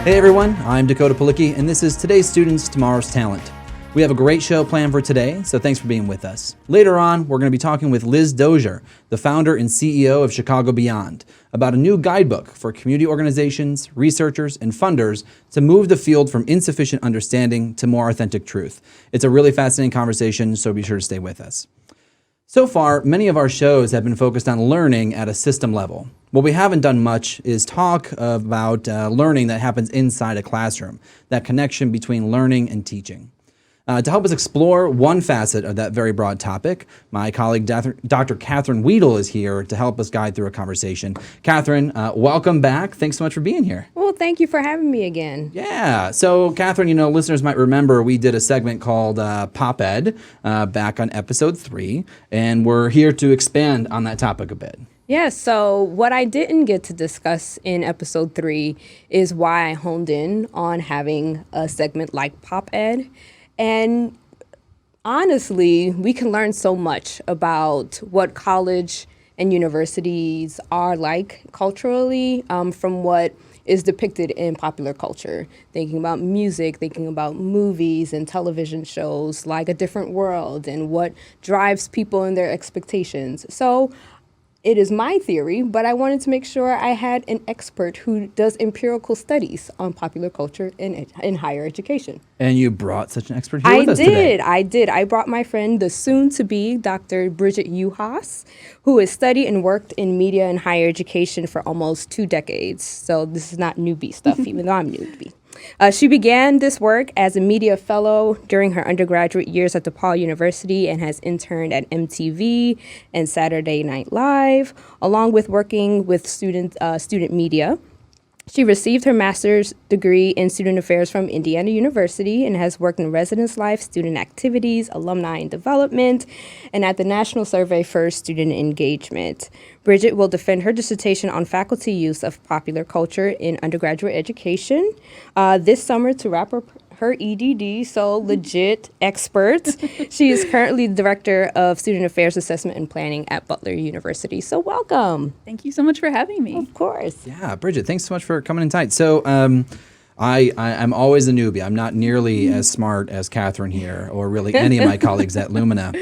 Hey everyone, I'm Dakota Palicki, and this is Today's Students, Tomorrow's Talent. We have a great show planned for today, so thanks for being with us. Later on, we're going to be talking with Liz Dozier, the founder and CEO of Chicago Beyond, about a new guidebook for community organizations, researchers, and funders to move the field from insufficient understanding to more authentic truth. It's a really fascinating conversation, so be sure to stay with us. So far, many of our shows have been focused on learning at a system level. What we haven't done much is talk about learning that happens inside a classroom, that connection between learning and teaching. To help us explore one facet of that very broad topic, my colleague Dr. Catherine Weedle is here to help us guide through a conversation. Catherine, welcome back. Thanks so much for being here. Well, thank you for having me again. Yeah. So, Catherine, listeners might remember we did a segment called Pop Ed back on episode 3, and we're here to expand on that topic a bit. Yeah, so what I didn't get to discuss in episode 3 is why I honed in on having a segment like Pop Ed. And honestly, we can learn so much about what college and universities are like culturally from what is depicted in popular culture. Thinking about music, thinking about movies and television shows like A Different World and what drives people and their expectations. So it is my theory, but I wanted to make sure I had an expert who does empirical studies on popular culture in higher education. And you brought such an expert here with us today. I did. I brought my friend, the soon-to-be Dr. Bridget Uhas, who has studied and worked in media and higher education for almost 2 decades. So this is not newbie stuff, even though I'm newbie. She began this work as a media fellow during her undergraduate years at DePaul University and has interned at MTV and Saturday Night Live, along with working with student media. She received her master's degree in student affairs from Indiana University and has worked in residence life, student activities, alumni and development, and at the National Survey for Student Engagement. Bridget will defend her dissertation on faculty use of popular culture in undergraduate education this summer to wrap up her EDD, so legit expert. She is currently the Director of Student Affairs Assessment and Planning at Butler University. So welcome. Thank you so much for having me. Of course. Yeah, Bridget, thanks so much for coming in tight. So I'm always a newbie. I'm not nearly as smart as Catherine here or really any of my colleagues at Lumina.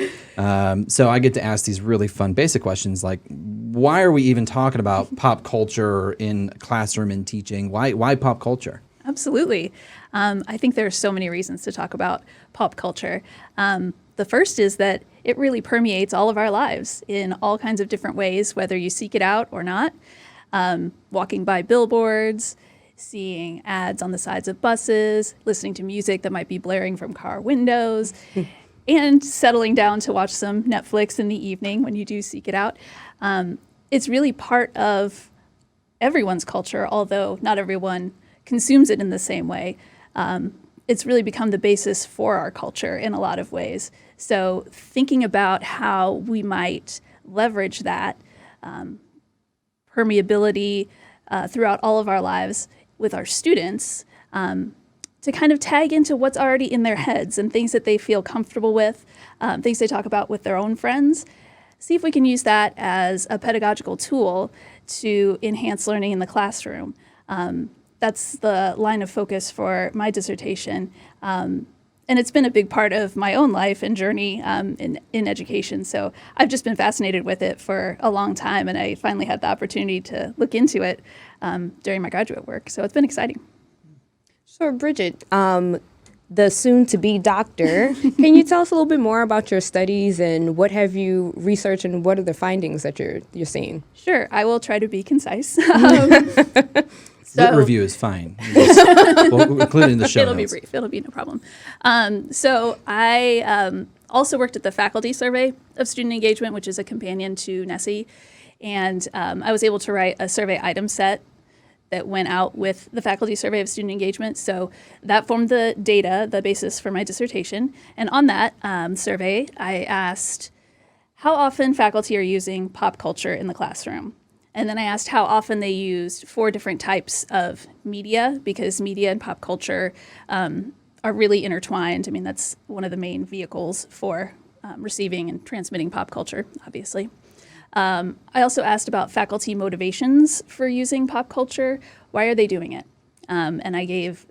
So I get to ask these really fun basic questions like, why are we even talking about pop culture in classroom and teaching? Why pop culture? Absolutely. I think there are so many reasons to talk about pop culture. The first is that it really permeates all of our lives in all kinds of different ways, whether you seek it out or not. Walking by billboards, seeing ads on the sides of buses, listening to music that might be blaring from car windows, and settling down to watch some Netflix in the evening when you do seek it out. It's really part of everyone's culture, although not everyone consumes it in the same way. It's really become the basis for our culture in a lot of ways. So thinking about how we might leverage that permeability throughout all of our lives with our students to kind of tag into what's already in their heads and things that they feel comfortable with, things they talk about with their own friends. See if we can use that as a pedagogical tool to enhance learning in the classroom. That's the line of focus for my dissertation. And it's been a big part of my own life and journey in education. So I've just been fascinated with it for a long time, and I finally had the opportunity to look into it during my graduate work. So it's been exciting. Sure, Bridget, the soon-to-be doctor, can you tell us a little bit more about your studies and what have you researched and what are the findings that you're seeing? Sure, I will try to be concise. Lit review is fine. We'll include it in the show It'll notes. be brief. It'll be no problem. So I also worked at the Faculty Survey of Student Engagement, which is a companion to NESE. And I was able to write a survey item set that went out with the Faculty Survey of Student Engagement. So that formed the data, the basis for my dissertation. And on that survey, I asked how often faculty are using pop culture in the classroom. And then I asked how often they used 4 different types of media, because media and pop culture are really intertwined. I mean, that's one of the main vehicles for receiving and transmitting pop culture, obviously. I also asked about faculty motivations for using pop culture. Why are they doing it? And I gave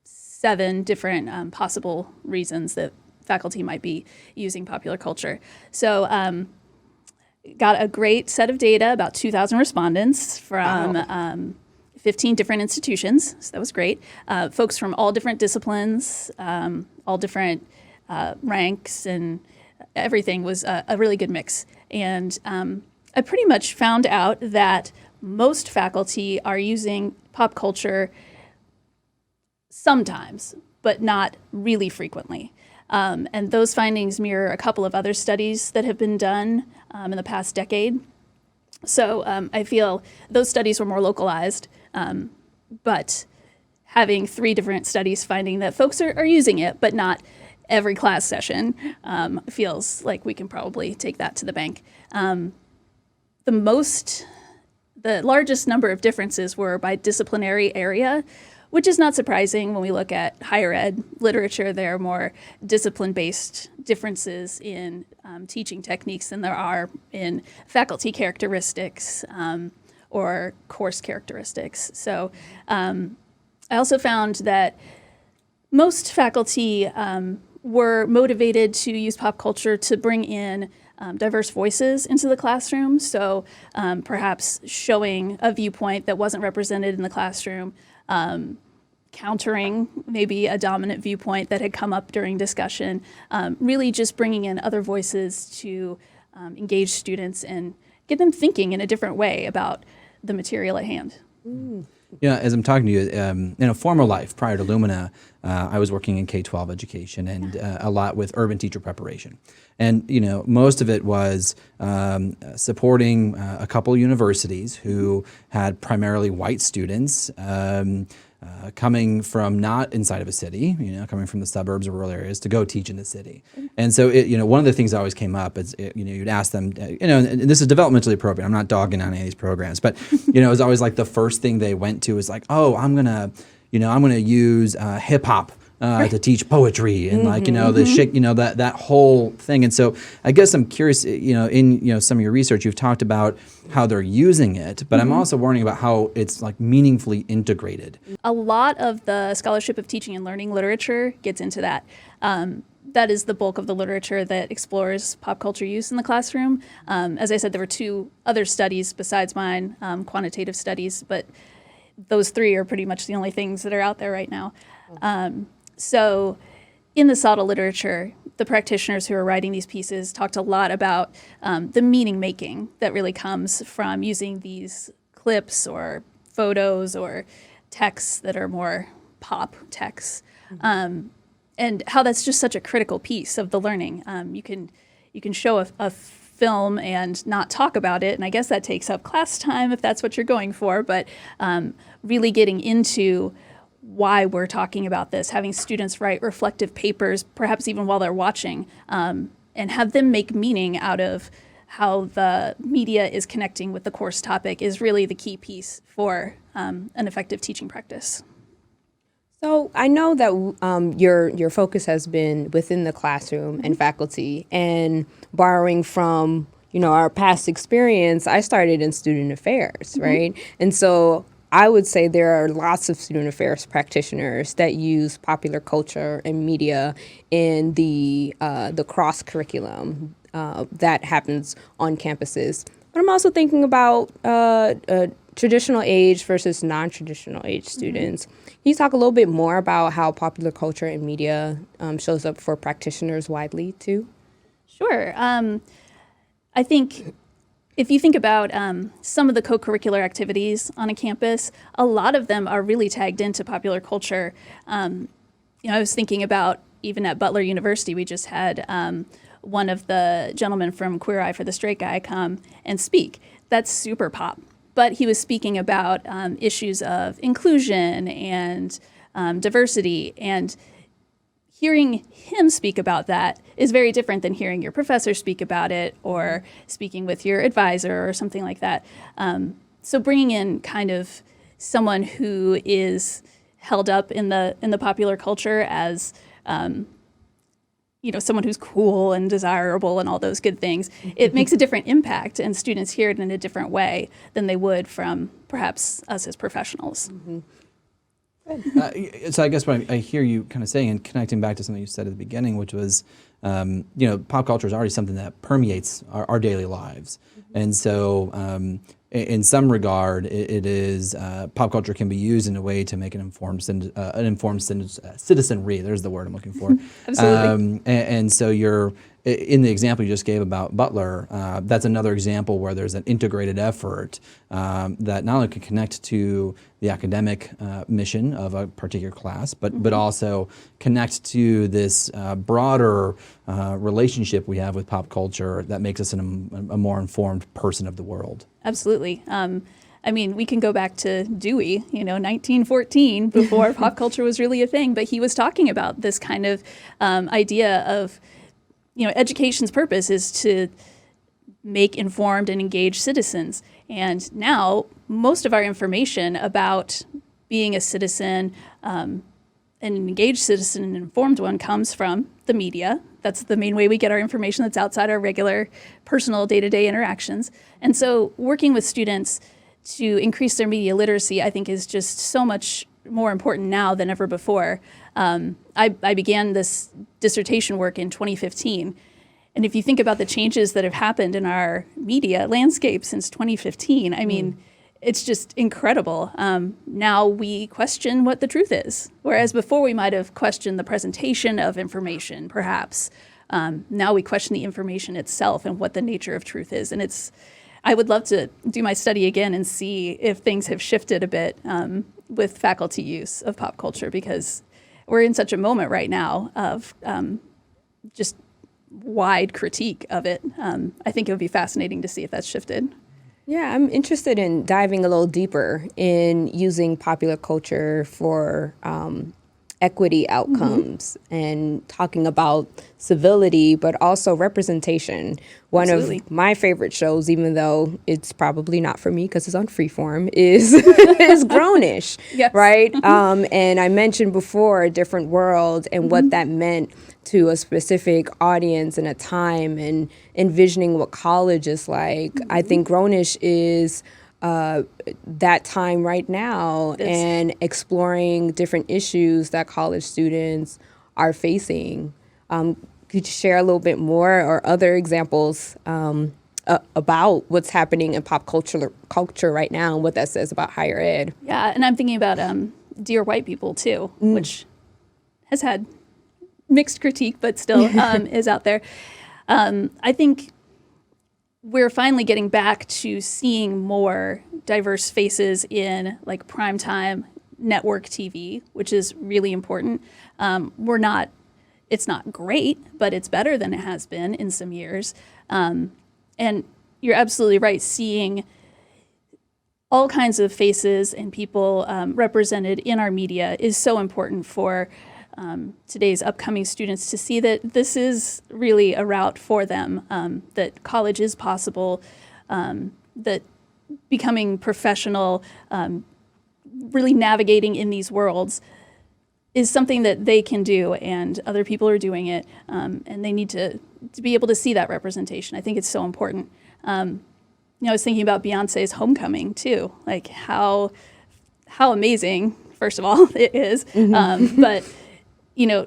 7 different possible reasons that faculty might be using popular culture. So got a great set of data, about 2,000 respondents from 15 different institutions. So that was great. Folks from all different disciplines, all different ranks, and everything was a really good mix. And I pretty much found out that most faculty are using pop culture sometimes, but not really frequently. And those findings mirror a couple of other studies that have been done in the past decade. So I feel those studies were more localized, but having 3 different studies finding that folks are using it, but not every class session, feels like we can probably take that to the bank. The largest number of differences were by disciplinary area, which is not surprising when we look at higher ed literature. There are more discipline-based differences in teaching techniques than there are in faculty characteristics or course characteristics. So I also found that most faculty were motivated to use pop culture to bring in diverse voices into the classroom. So perhaps showing a viewpoint that wasn't represented in the classroom, countering maybe a dominant viewpoint that had come up during discussion, really just bringing in other voices to engage students and get them thinking in a different way about the material at hand. Yeah, as I'm talking to you, in a former life prior to Lumina, I was working in K-12 education and a lot with urban teacher preparation. And, most of it was supporting a couple universities who had primarily white students coming from not inside of a city, coming from the suburbs or rural areas to go teach in the city. And so, one of the things that always came up is, you'd ask them, and this is developmentally appropriate. I'm not dogging on any of these programs, but, it was always like the first thing they went to is like, oh, I'm gonna use hip hop to teach poetry and the shit, that whole thing. And so I guess I'm curious, in some of your research, you've talked about how they're using it, but I'm also wondering about how it's like meaningfully integrated. A lot of the scholarship of teaching and learning literature gets into that. That is the bulk of the literature that explores pop culture use in the classroom. As I said, there were 2 other studies besides mine, quantitative studies, but those 3 are pretty much the only things that are out there right now. So in the SOTL literature, the practitioners who are writing these pieces talked a lot about the meaning making that really comes from using these clips or photos or texts that are more pop texts, and how that's just such a critical piece of the learning. You can show a film and not talk about it, and I guess that takes up class time if that's what you're going for, but really getting into why we're talking about this, having students write reflective papers, perhaps even while they're watching, and have them make meaning out of how the media is connecting with the course topic is really the key piece for an effective teaching practice. So I know that your focus has been within the classroom and faculty, and borrowing from our past experience, I started in student affairs, right? And so I would say there are lots of student affairs practitioners that use popular culture and media in the cross curriculum that happens on campuses. But I'm also thinking about traditional age versus non-traditional age students. Can you talk a little bit more about how popular culture and media shows up for practitioners widely too? Sure. I think if you think about some of the co-curricular activities on a campus, a lot of them are really tagged into popular culture. I was thinking about even at Butler University, we just had one of the gentlemen from Queer Eye for the Straight Guy come and speak. That's super pop. But he was speaking about issues of inclusion and diversity, and hearing him speak about that is very different than hearing your professor speak about it or speaking with your advisor or something like that. So bringing in kind of someone who is held up in the popular culture as someone who's cool and desirable and all those good things, it makes a different impact, and students hear it in a different way than they would from perhaps us as professionals. So I guess what I hear you kind of saying and connecting back to something you said at the beginning, which was, pop culture is already something that permeates our daily lives. And so in some regard, it is pop culture can be used in a way to make an informed citizenry. There's the word I'm looking for. Absolutely. And so you're in the example you just gave about Butler. That's another example where there's an integrated effort that not only can connect to the academic mission of a particular class, but also connect to this broader relationship we have with pop culture that makes us a more informed person of the world. Absolutely. I mean, we can go back to Dewey, 1914, before pop culture was really a thing, but he was talking about this kind of idea of, education's purpose is to make informed and engaged citizens. And now most of our information about being a citizen, an engaged citizen, an informed one, comes from the media. That's the main way we get our information that's outside our regular personal day-to-day interactions. And so working with students to increase their media literacy, I think, is just so much more important now than ever before. I began this dissertation work in 2015. And if you think about the changes that have happened in our media landscape since 2015, I mean, it's just incredible. Now we question what the truth is, whereas before we might have questioned the presentation of information, perhaps. Now we question the information itself and what the nature of truth is. And I would love to do my study again and see if things have shifted a bit with faculty use of pop culture, because we're in such a moment right now of just wide critique of it. I think it would be fascinating to see if that's shifted. Yeah, I'm interested in diving a little deeper in using popular culture for equity outcomes and talking about civility, but also representation. One Absolutely. of my favorite shows, even though it's probably not for me because it's on Freeform, is Grownish, Yes. right? And I mentioned before a different world and what that meant to a specific audience and a time, and envisioning what college is like. I think Grownish is that time right now, and exploring different issues that college students are facing. Could you share a little bit more or other examples about what's happening in pop culture right now and what that says about higher ed? Yeah, and I'm thinking about Dear White People, too, which has had mixed critique, but still is out there. I think we're finally getting back to seeing more diverse faces in like primetime network TV, which is really important. It's not great, but it's better than it has been in some years. And you're absolutely right, seeing all kinds of faces and people represented in our media is so important for today's upcoming students to see that this is really a route for them, that college is possible, that becoming professional, really navigating in these worlds is something that they can do, and other people are doing it, and they need to be able to see that representation. I think it's so important. I was thinking about Beyonce's Homecoming too, like how amazing, first of all, it is, but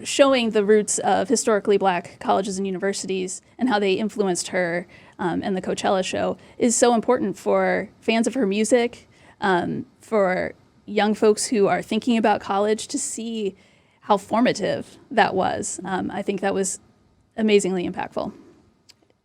showing the roots of historically Black colleges and universities and how they influenced her and the Coachella show is so important for fans of her music, for young folks who are thinking about college to see how formative that was. I think that was amazingly impactful.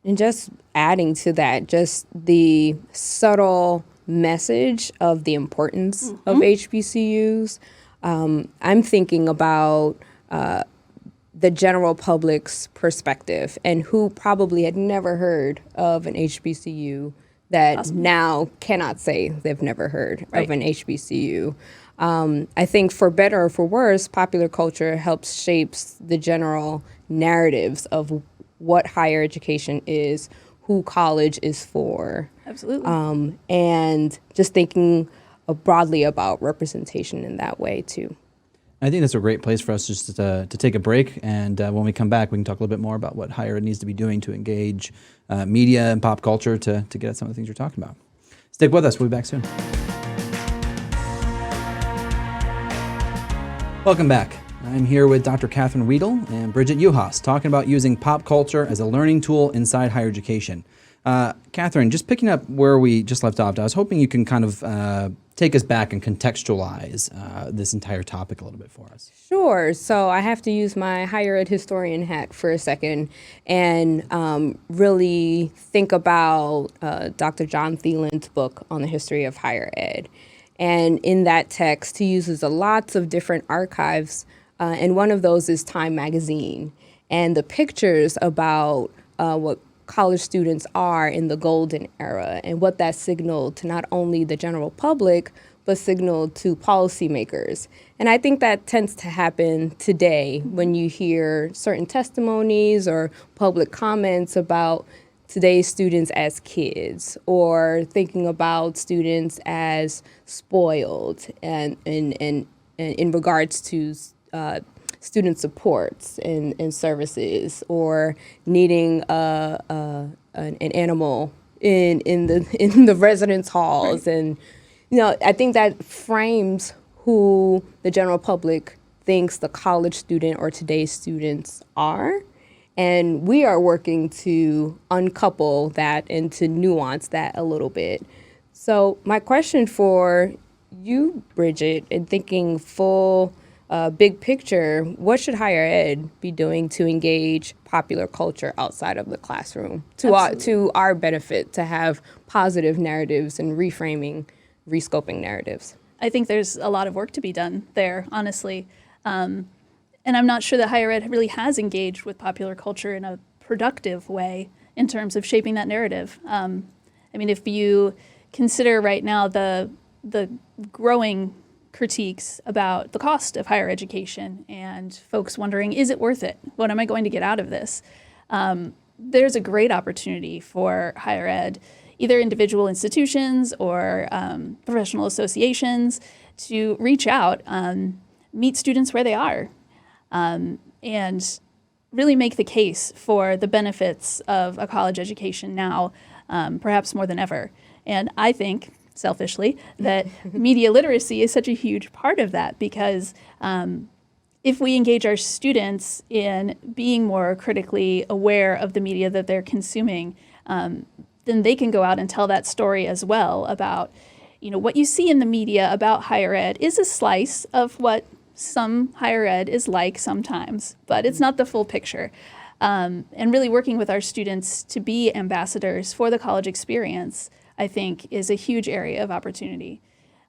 And just adding to that, just the subtle message of the importance of HBCUs. I'm thinking about the general public's perspective and who probably had never heard of an HBCU that now cannot say they've never heard of an HBCU. I think for better or for worse, popular culture helps shapes the general narratives of what higher education is, who college is for. Absolutely. And just thinking broadly about representation in that way too. I think that's a great place for us just to take a break, and when we come back, we can talk a little bit more about what higher ed needs to be doing to engage media and pop culture to get at some of the things you're talking about. Stick with us. We'll be back soon. Welcome back. I'm here with Dr. Catherine Weedle and Bridget Uhas talking about using pop culture as a learning tool inside higher education. Catherine, just picking up where we just left off, I was hoping you can kind of take us back and contextualize this entire topic a little bit for us. Sure. So I have to use my higher ed historian hat for a second and really think about Dr. John Thielen's book on the history of higher ed. And in that text, he uses lots of different archives, and one of those is Time Magazine. And the pictures about what college students are in the golden era and what that signaled to not only the general public, but signaled to policymakers. And I think that tends to happen today when you hear certain testimonies or public comments about today's students as kids, or thinking about students as spoiled and in regards to student supports and services, or needing an animal in the residence halls. Right. And I think that frames who the general public thinks the college student or today's students are. And we are working to uncouple that and to nuance that a little bit. So my question for you, Bridget, in thinking full big picture, what should higher ed be doing to engage popular culture outside of the classroom to our benefit, to have positive narratives and reframing, rescoping narratives? I think there's a lot of work to be done there, honestly. And I'm not sure that higher ed really has engaged with popular culture in a productive way in terms of shaping that narrative. I mean, if you consider right now the growing critiques about the cost of higher education and folks wondering, is it worth it? What am I going to get out of this? There's a great opportunity for higher ed, either individual institutions or professional associations, to reach out, meet students where they are, and really make the case for the benefits of a college education now, perhaps more than ever. And I think, selfishly, that media literacy is such a huge part of that, because if we engage our students in being more critically aware of the media that they're consuming, then they can go out and tell that story as well about, what you see in the media about higher ed is a slice of what some higher ed is like sometimes, but it's not the full picture. And really working with our students to be ambassadors for the college experience, I think, is a huge area of opportunity.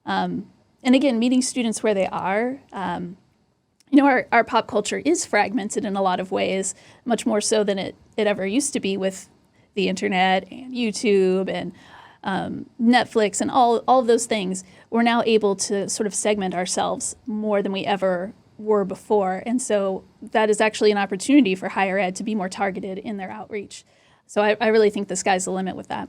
And again, meeting students where they are. Our pop culture is fragmented in a lot of ways, much more so than it ever used to be with the internet and YouTube and Netflix and all of those things. We're now able to sort of segment ourselves more than we ever were before. And so that is actually an opportunity for higher ed to be more targeted in their outreach. So I really think the sky's the limit with that.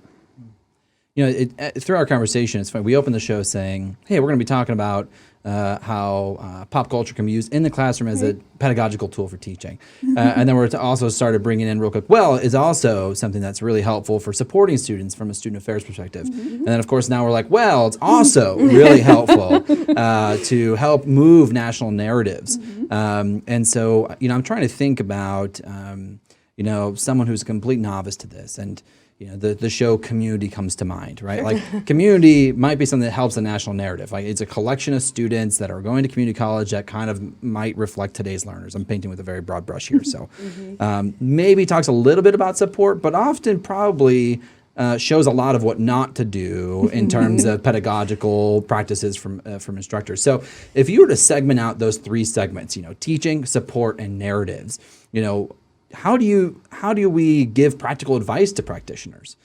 Through our conversation, it's funny. We opened the show saying, hey, we're going to be talking about how pop culture can be used in the classroom as a pedagogical tool for teaching. And then we're also started bringing in real quick, it's also something that's really helpful for supporting students from a student affairs perspective. And then, of course, now we're like, it's also really helpful to help move national narratives. And so, I'm trying to think about, someone who's a complete novice to this. And the show Community comes to mind, right? Like Community might be something that helps the national narrative. Like it's a collection of students that are going to community college that kind of might reflect today's learners. I'm painting with a very broad brush here. So maybe talks a little bit about support, but often probably shows a lot of what not to do in terms of pedagogical practices from instructors. So if you were to segment out those three segments, teaching, support, and narratives, how do we give practical advice to practitioners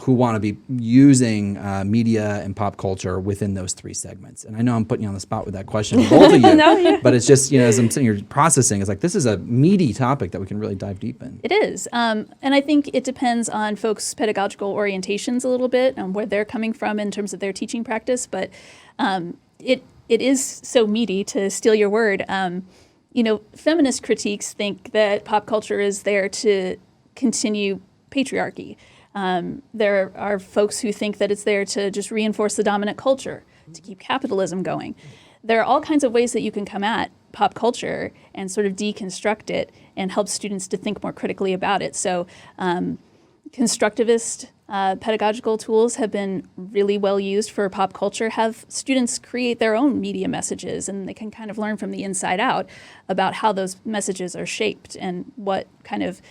who want to be using media and pop culture within those three segments? And I know I'm putting you on the spot with that question, both of you, but it's just, as I'm sitting here processing, it's like this is a meaty topic that we can really dive deep in. It is. And I think it depends on folks' pedagogical orientations a little bit and where they're coming from in terms of their teaching practice. But it is so meaty, to steal your word. Feminist critiques think that pop culture is there to continue patriarchy. There are folks who think that it's there to just reinforce the dominant culture, to keep capitalism going. There are all kinds of ways that you can come at pop culture and sort of deconstruct it and help students to think more critically about it. So constructivist pedagogical tools have been really well used for pop culture. Have students create their own media messages, and they can kind of learn from the inside out about how those messages are shaped and what kind of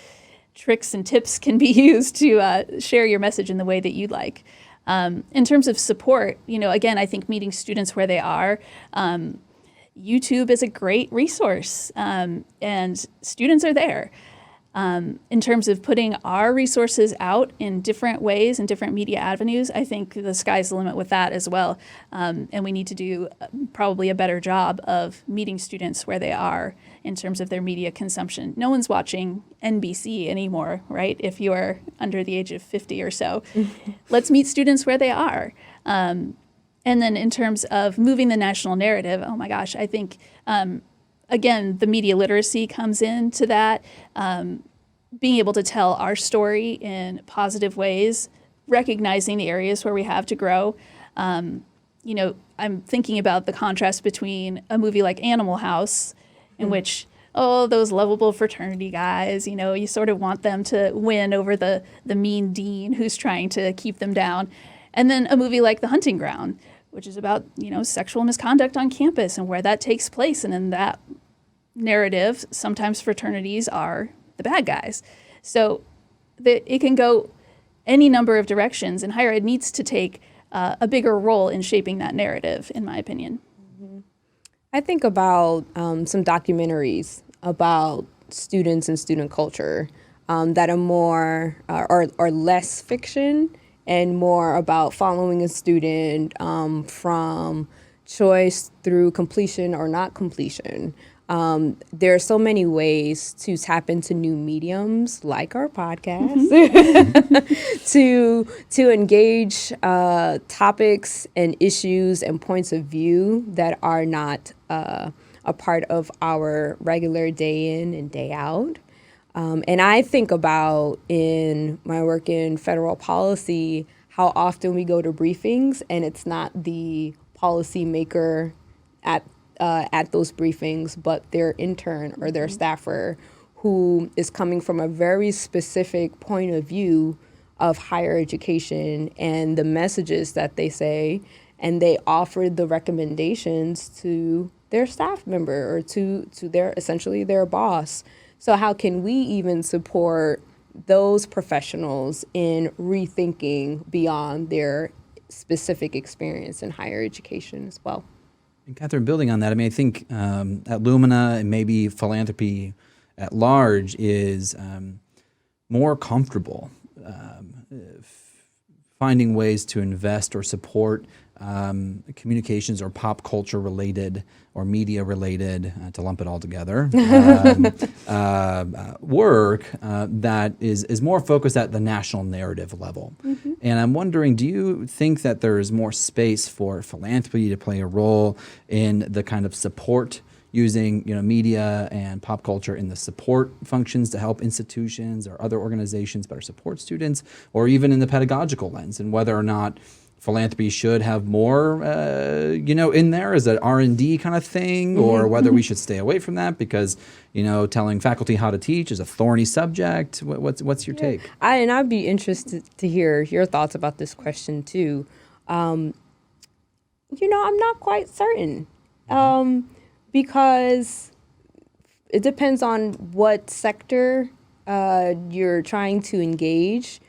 tricks and tips can be used to share your message in the way that you'd like. In terms of support, again, I think meeting students where they are, YouTube is a great resource, and students are there. In terms of putting our resources out in different ways and different media avenues, I think the sky's the limit with that as well. And we need to do probably a better job of meeting students where they are in terms of their media consumption. No one's watching NBC anymore, right? If you are under the age of 50 or so. Let's meet students where they are. And then in terms of moving the national narrative, oh my gosh, I think again, the media literacy comes into that. Being able to tell our story in positive ways, recognizing the areas where we have to grow. I'm thinking about the contrast between a movie like Animal House, in which, those lovable fraternity guys, you sort of want them to win over the mean dean who's trying to keep them down. And then a movie like The Hunting Ground, which is about, sexual misconduct on campus and where that takes place. And in that narrative, sometimes fraternities are the bad guys. So it can go any number of directions, and higher ed needs to take a bigger role in shaping that narrative, in my opinion. I think about some documentaries about students and student culture that are more or less fiction and more about following a student from choice through completion or not completion. There are so many ways to tap into new mediums like our podcast to engage topics and issues and points of view that are not a part of our regular day in and day out. And I think about, in my work in federal policy, how often we go to briefings and it's not the policymaker at those briefings, but their intern or their staffer who is coming from a very specific point of view of higher education and the messages that they say, and they offer the recommendations to their staff member or to their, essentially their boss. So how can we even support those professionals in rethinking beyond their specific experience in higher education as well? And Catherine, building on that, I think at Lumina and maybe philanthropy at large is more comfortable finding ways to invest or support communications or pop culture related or media related, to lump it all together, work that is more focused at the national narrative level. Mm-hmm. And I'm wondering, do you think that there is more space for philanthropy to play a role in the kind of support using media and pop culture in the support functions to help institutions or other organizations better support students, or even in the pedagogical lens, and whether or not philanthropy should have more, in there as an R&D kind of thing, or whether we should stay away from that because, telling faculty how to teach is a thorny subject. What's your take? I'd be interested to hear your thoughts about this question too. I'm not quite certain because it depends on what sector you're trying to engage.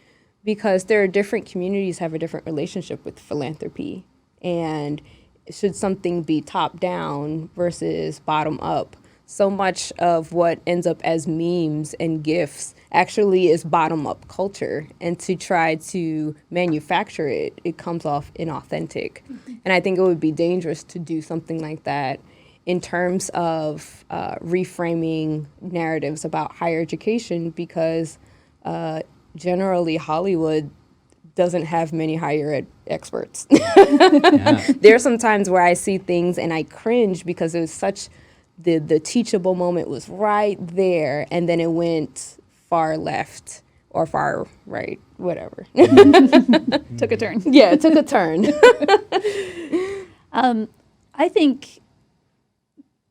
Because there are different communities have a different relationship with philanthropy. And should something be top down versus bottom up? So much of what ends up as memes and GIFs actually is bottom up culture. And to try to manufacture it, it comes off inauthentic. Mm-hmm. And I think it would be dangerous to do something like that in terms of reframing narratives about higher education because generally, Hollywood doesn't have many higher ed experts. There are some times where I see things and I cringe because it was such, the teachable moment was right there, and then it went far left or far right, whatever. Took a turn. Yeah, it took a turn. I think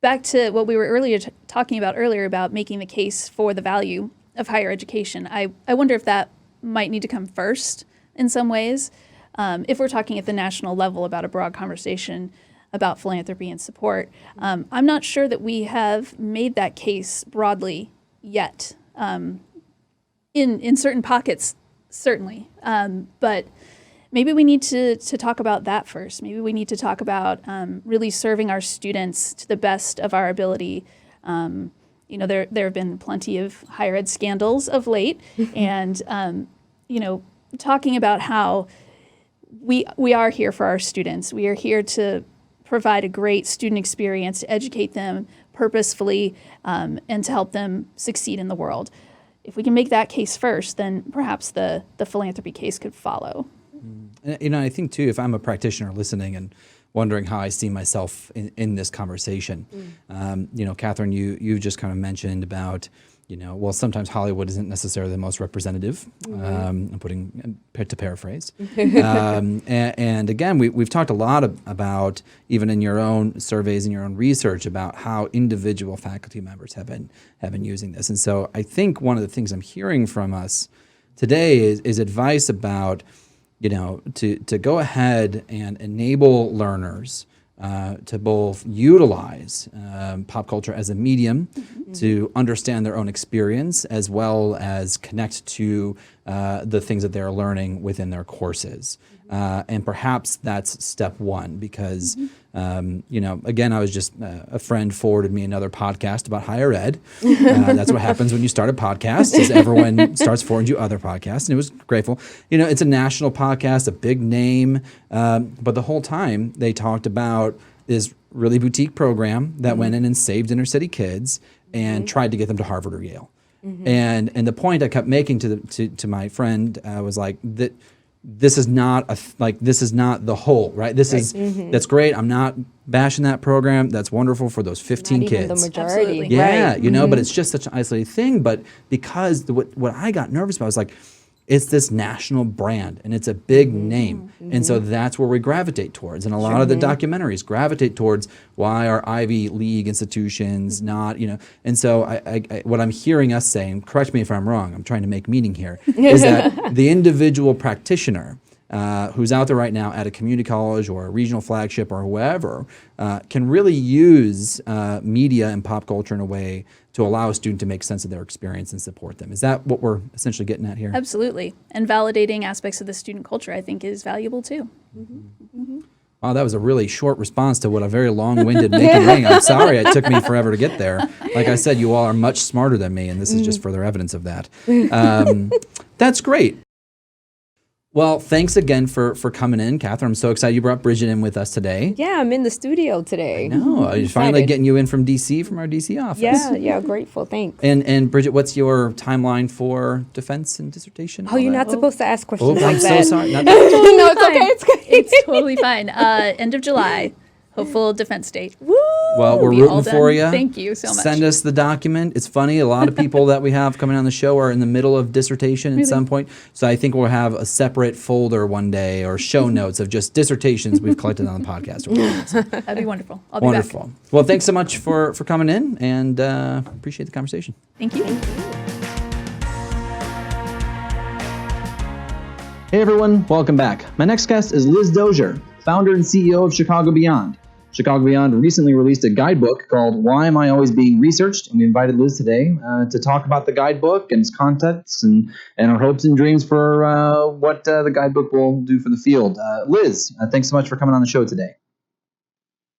back to what we were talking about earlier about making the case for the value of higher education. I wonder if that might need to come first in some ways. If we're talking at the national level about a broad conversation about philanthropy and support, I'm not sure that we have made that case broadly yet. In certain pockets, certainly. But maybe we need to talk about that first. Maybe we need to talk about really serving our students to the best of our ability. There have been plenty of higher ed scandals of late, and talking about how we are here for our students. We are here to provide a great student experience, to educate them purposefully, and to help them succeed in the world. If we can make that case first, then perhaps the philanthropy case could follow. I think too, if I'm a practitioner listening and wondering how I see myself in this conversation, Catherine, you just kind of mentioned about, sometimes Hollywood isn't necessarily the most representative. I'm putting to paraphrase. And again, we've talked a lot about, even in your own surveys and your own research, about how individual faculty members have been using this. And so I think one of the things I'm hearing from us today is advice about, to go ahead and enable learners to both utilize pop culture as a medium to understand their own experience, as well as connect to the things that they're learning within their courses. And perhaps that's step one, because, again, I was just, a friend forwarded me another podcast about higher ed. That's what happens when you start a podcast, is everyone starts forwarding you other podcasts. And it was grateful. It's a national podcast, a big name. But the whole time they talked about this really boutique program that went in and saved inner city kids and tried to get them to Harvard or Yale. And the point I kept making to my friend was like that. This is not this is not the whole, right? This is that's great. I'm not bashing that program. That's wonderful for those 15 not kids. Even the majority. Absolutely. Yeah, Right. but it's just such an isolated thing. But because what I got nervous about was like, it's this national brand and it's a big name. And so that's where we gravitate towards. And a lot of the documentaries gravitate towards why are Ivy League institutions not, and so I what I'm hearing us saying, correct me if I'm wrong, I'm trying to make meaning here, is that the individual practitioner who's out there right now at a community college or a regional flagship or whoever can really use media and pop culture in a way to allow a student to make sense of their experience and support them. Is that what we're essentially getting at here? Absolutely. And validating aspects of the student culture, I think, is valuable too. Wow, that was a really short response to what a very long-winded make and ring. I'm sorry it took me forever to get there. Like I said, you all are much smarter than me, and this is just further evidence of that. That's great. Well, thanks again for coming in, Catherine. I'm so excited you brought Bridget in with us today. Yeah, I'm in the studio today. No, I'm finally getting you in from DC, from our DC office. Yeah, grateful. Thanks. And Bridget, what's your timeline for defense and dissertation? Oh, you're not supposed to ask questions I'm like that. so sorry. No, it's okay. It's okay. It's totally fine. End of July, hopeful defense date. Woo! Well, we're Be all rooting for done. you. Thank you so much. Send us the document. It's funny. A lot of people that we have coming on the show are in the middle of dissertation at some point. So I think we'll have a separate folder one day or show notes of just dissertations we've collected on the podcast. That'd be wonderful. I'll be Wonderful. back. Well, thanks so much for coming in, and appreciate the conversation. Thank you. Hey everyone, welcome back. My next guest is Liz Dozier, founder and CEO of Chicago Beyond. Chicago Beyond recently released a guidebook called Why Am I Always Being Researched? And we invited Liz today to talk about the guidebook and its contents and our hopes and dreams for what the guidebook will do for the field. Liz, thanks so much for coming on the show today.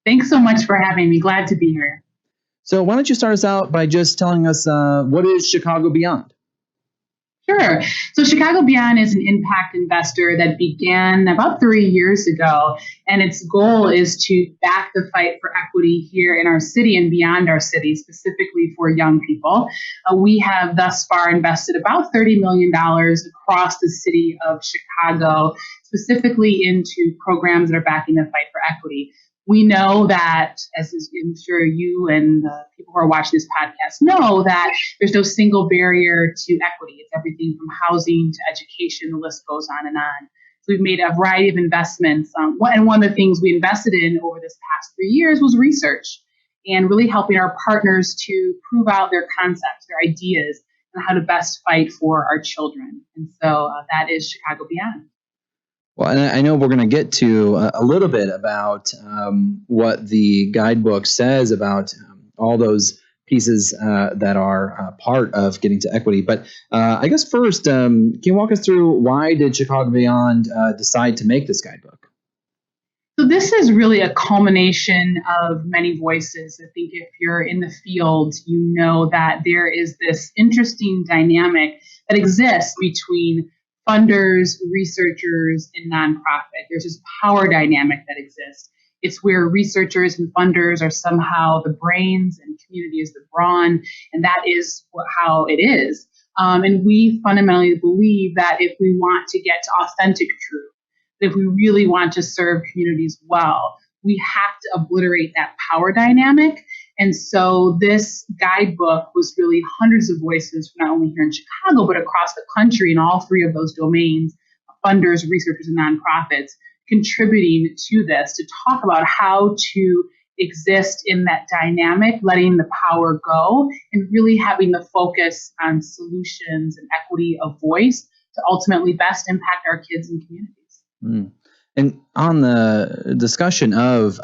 Thanks so much for having me. Glad to be here. So why don't you start us out by just telling us what is Chicago Beyond? Sure. So Chicago Beyond is an impact investor that began about 3 years ago, and its goal is to back the fight for equity here in our city and beyond our city, specifically for young people. We have thus far invested about $30 million across the city of Chicago, specifically into programs that are backing the fight for equity. We know that, as I'm sure you and the people who are watching this podcast know, that there's no single barrier to equity. It's everything from housing to education. The list goes on and on. So we've made a variety of investments. And one of the things we invested in over this past 3 years was research. and really helping our partners to prove out their concepts, their ideas, and how to best fight for our children. And so that is Chicago Beyond. Well, and I know we're going to get to a little bit about what the guidebook says about all those pieces that are part of getting to equity. But I guess first, can you walk us through why did Chicago Beyond decide to make this guidebook? So this is really a culmination of many voices. I think if you're in the field, you know that there is this interesting dynamic that exists between funders, researchers, and nonprofit. There's this power dynamic that exists. It's where researchers and funders are somehow the brains and community is the brawn, and that is how it is. And we fundamentally believe that if we want to get to authentic truth, if we really want to serve communities well, we have to obliterate that power dynamic. And so this guidebook was really hundreds of voices, not only here in Chicago, but across the country in all three of those domains, funders, researchers, and nonprofits, contributing to this to talk about how to exist in that dynamic, letting the power go, and really having the focus on solutions and equity of voice to ultimately best impact our kids and communities. Mm. And on the discussion of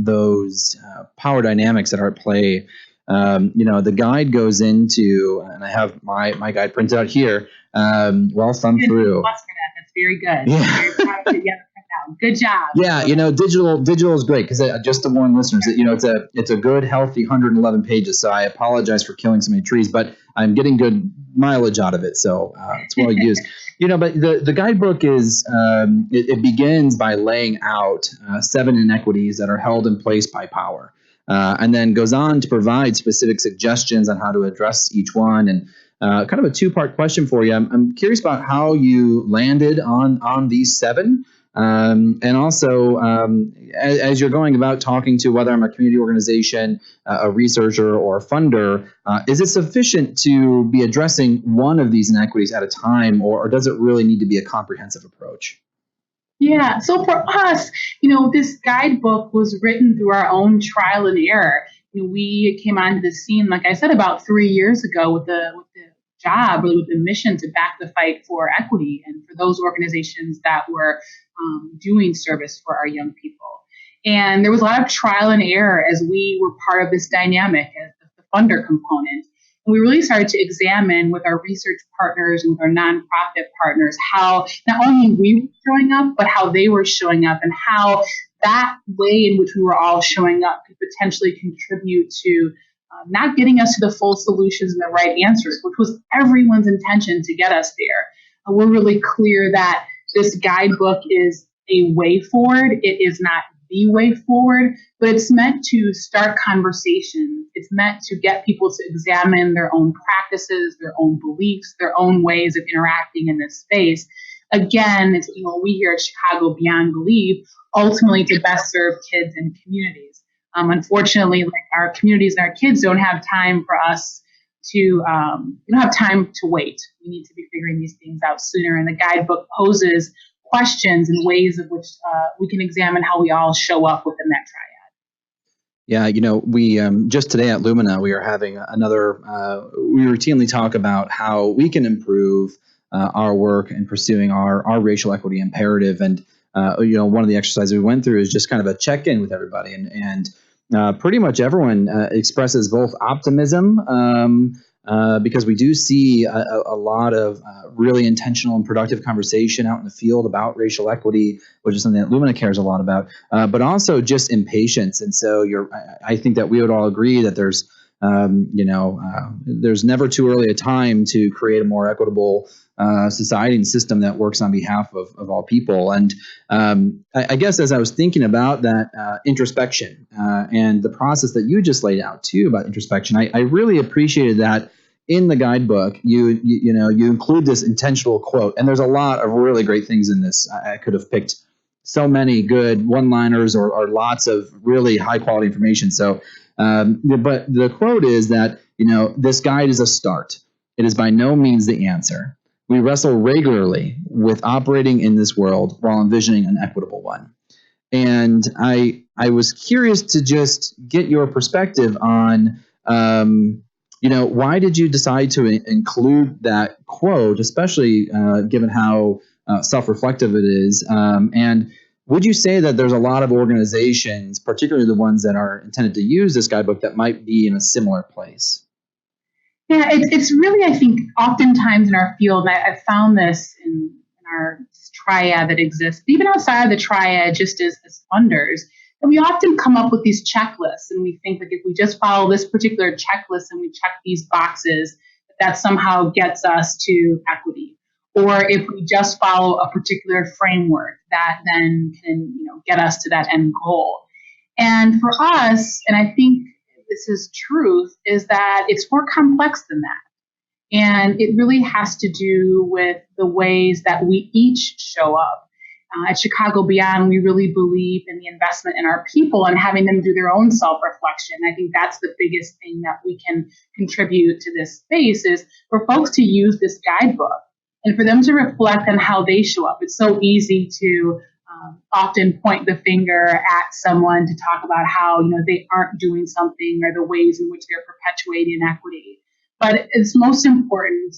those power dynamics that are at play, the guide goes into, and I have my guide printed out here, well thumbed through. That's very good. Yeah. Very proud of it. Yeah, good job. Yeah, digital is great because just to warn listeners that it's a good healthy 111 pages. So I apologize for killing so many trees, but I'm getting good mileage out of it, so it's well used. But the guidebook is it begins by laying out 7 inequities that are held in place by power, and then goes on to provide specific suggestions on how to address each one. And kind of a 2-part question for you. I'm curious about how you landed on these 7. And also, as you're going about talking to whether I'm a community organization, a researcher, or a funder, is it sufficient to be addressing one of these inequities at a time, or does it really need to be a comprehensive approach? Yeah, so for us, this guidebook was written through our own trial and error. We came onto the scene, like I said, about 3 years ago with the job, really with the mission to back the fight for equity and for those organizations that were doing service for our young people. And there was a lot of trial and error as we were part of this dynamic as the funder component. And we really started to examine with our research partners and with our nonprofit partners how not only we were showing up, but how they were showing up and how that way in which we were all showing up could potentially contribute to not getting us to the full solutions and the right answers, which was everyone's intention to get us there. We're really clear that this guidebook is a way forward. It is not the way forward, but it's meant to start conversations. It's meant to get people to examine their own practices, their own beliefs, their own ways of interacting in this space. Again, it's we here at Chicago Beyond believe ultimately to best serve kids and communities. Unfortunately, like our communities and our kids don't have time for us to we don't have time to wait. We need to be figuring these things out sooner. And the guidebook poses questions and ways of which we can examine how we all show up within that triad. Yeah, we just today at Lumina, we are having another, we routinely talk about how we can improve our work in pursuing our racial equity imperative. And, one of the exercises we went through is just kind of a check-in with everybody. And pretty much everyone expresses both optimism, because we do see a lot of really intentional and productive conversation out in the field about racial equity, which is something that Lumina cares a lot about, but also just impatience. And so I think that we would all agree that there's never too early a time to create a more equitable society and system that works on behalf of all people. And I guess as I was thinking about that introspection and the process that you just laid out too about introspection, I really appreciated that in the guidebook you include this intentional quote. And there's a lot of really great things in this. I could have picked so many good one-liners or lots of really high quality information. So, but the quote is that, this guide is a start. It is by no means the answer. We wrestle regularly with operating in this world while envisioning an equitable one. And I I was curious to just get your perspective on, why did you decide to include that quote, especially given how self-reflective it is? And would you say that there's a lot of organizations, particularly the ones that are intended to use this guidebook, that might be in a similar place? Yeah, it's really, I think, oftentimes in our field, and I've found this in our triad that exists, even outside of the triad, just as funders, that we often come up with these checklists, and we think like if we just follow this particular checklist and we check these boxes, that somehow gets us to equity. Or if we just follow a particular framework, that then can get us to that end goal. And for us, and I think this is truth, is that it's more complex than that. And it really has to do with the ways that we each show up. At Chicago Beyond, we really believe in the investment in our people and having them do their own self-reflection. I think that's the biggest thing that we can contribute to this space is for folks to use this guidebook and for them to reflect on how they show up. It's so easy to often point the finger at someone to talk about how they aren't doing something or the ways in which they're perpetuating inequity. But it's most important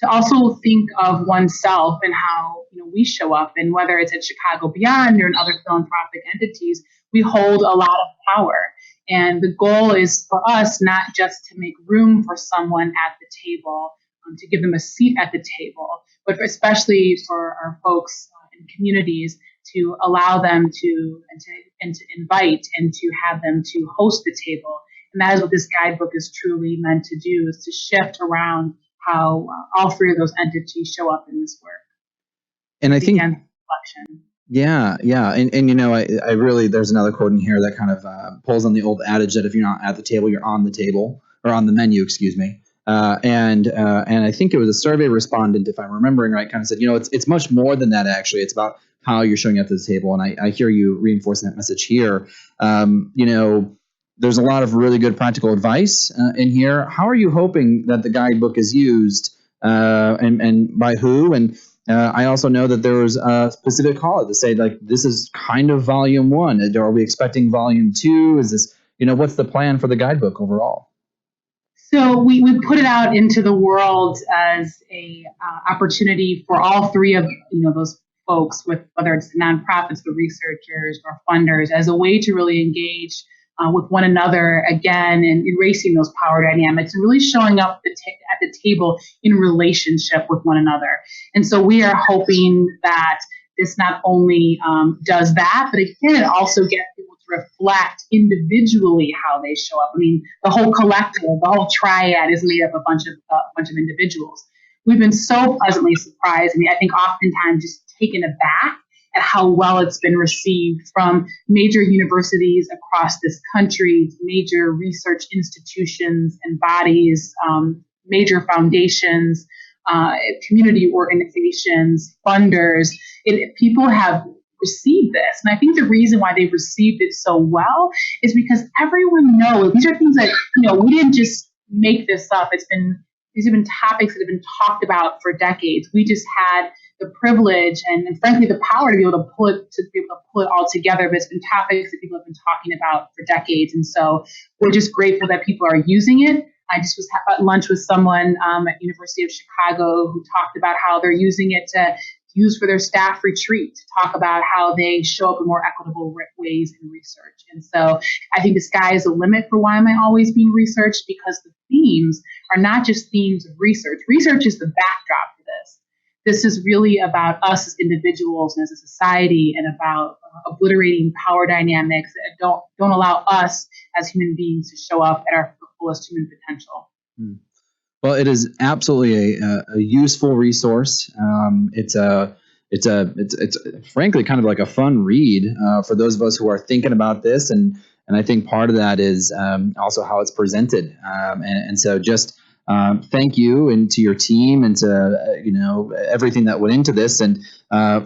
to also think of oneself and how we show up, and whether it's at Chicago Beyond or in other philanthropic entities, we hold a lot of power. And the goal is for us not just to make room for someone at the table, to give them a seat at the table, but especially for our folks in communities to allow them to invite and to have them to host the table. And that is what this guidebook is truly meant to do, is to shift around how all three of those entities show up in this work. And I think, reflection. Yeah. And I really, there's another quote in here that kind of pulls on the old adage that if you're not at the table, you're on the table, or on the menu, excuse me. And I think it was a survey respondent, if I'm remembering right, kind of said, it's much more than that, actually. It's about how you're showing up to the table. And I hear you reinforcing that message here. There's a lot of really good practical advice in here. How are you hoping that the guidebook is used and by who? And I also know that there was a specific call to say, like, this is kind of volume 1. Are we expecting volume 2? Is this, what's the plan for the guidebook overall? So we put it out into the world as a opportunity for all three of those folks, with whether it's the nonprofits, the researchers, or funders, as a way to really engage with one another again, and erasing those power dynamics and really showing up at the table in relationship with one another. And so we are hoping that this not only does that, but again, it also gets people to reflect individually how they show up. I mean, the whole collective, the whole triad is made up of a bunch of individuals. We've been so pleasantly surprised. I mean, I think oftentimes just taken aback at how well it's been received from major universities across this country, major research institutions and bodies, major foundations, community organizations, funders. People have received this. And I think the reason why they've received it so well is because everyone knows these are things that, we didn't just make this up. These have been topics that have been talked about for decades. We just had the privilege and frankly the power to be able to pull it all together. But it's been topics that people have been talking about for decades, and so we're just grateful that people are using it. I just was at lunch with someone at University of Chicago who talked about how they're using it to use for their staff retreat, to talk about how they show up in more equitable ways in research. And so I think the sky is the limit for why am I always being researched, because the themes are not just themes of research. Research is the backdrop to this. This is really about us as individuals and as a society, and about obliterating power dynamics that don't allow us as human beings to show up at our fullest human potential. Well, it is absolutely a useful resource. It's frankly kind of like a fun read for those of us who are thinking about this, and I think part of that is also how it's presented. And so just thank you and to your team and to everything that went into this. And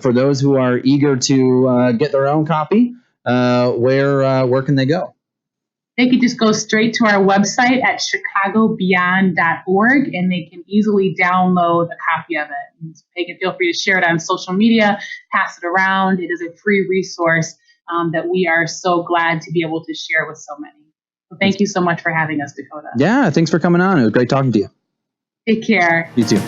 for those who are eager to get their own copy, where can they go? They could just go straight to our website at chicagobeyond.org, and they can easily download a copy of it. They can feel free to share it on social media, pass it around. It is a free resource that we are so glad to be able to share with so many. So thank you so much for having us, Dakota. Yeah, thanks for coming on. It was great talking to you. Take care. You too.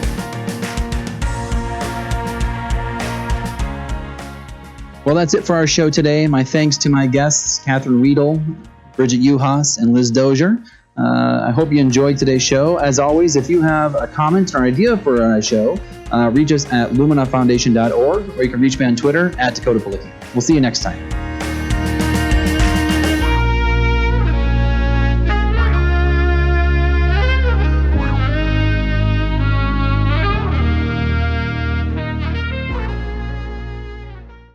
Well, that's it for our show today. My thanks to my guests, Catherine Weedle, Bridget Uhas, and Liz Dozier. I hope you enjoyed today's show. As always, if you have a comment or idea for a show, reach us at luminafoundation.org, or you can reach me on Twitter at Dakota Palicki. We'll see you next time.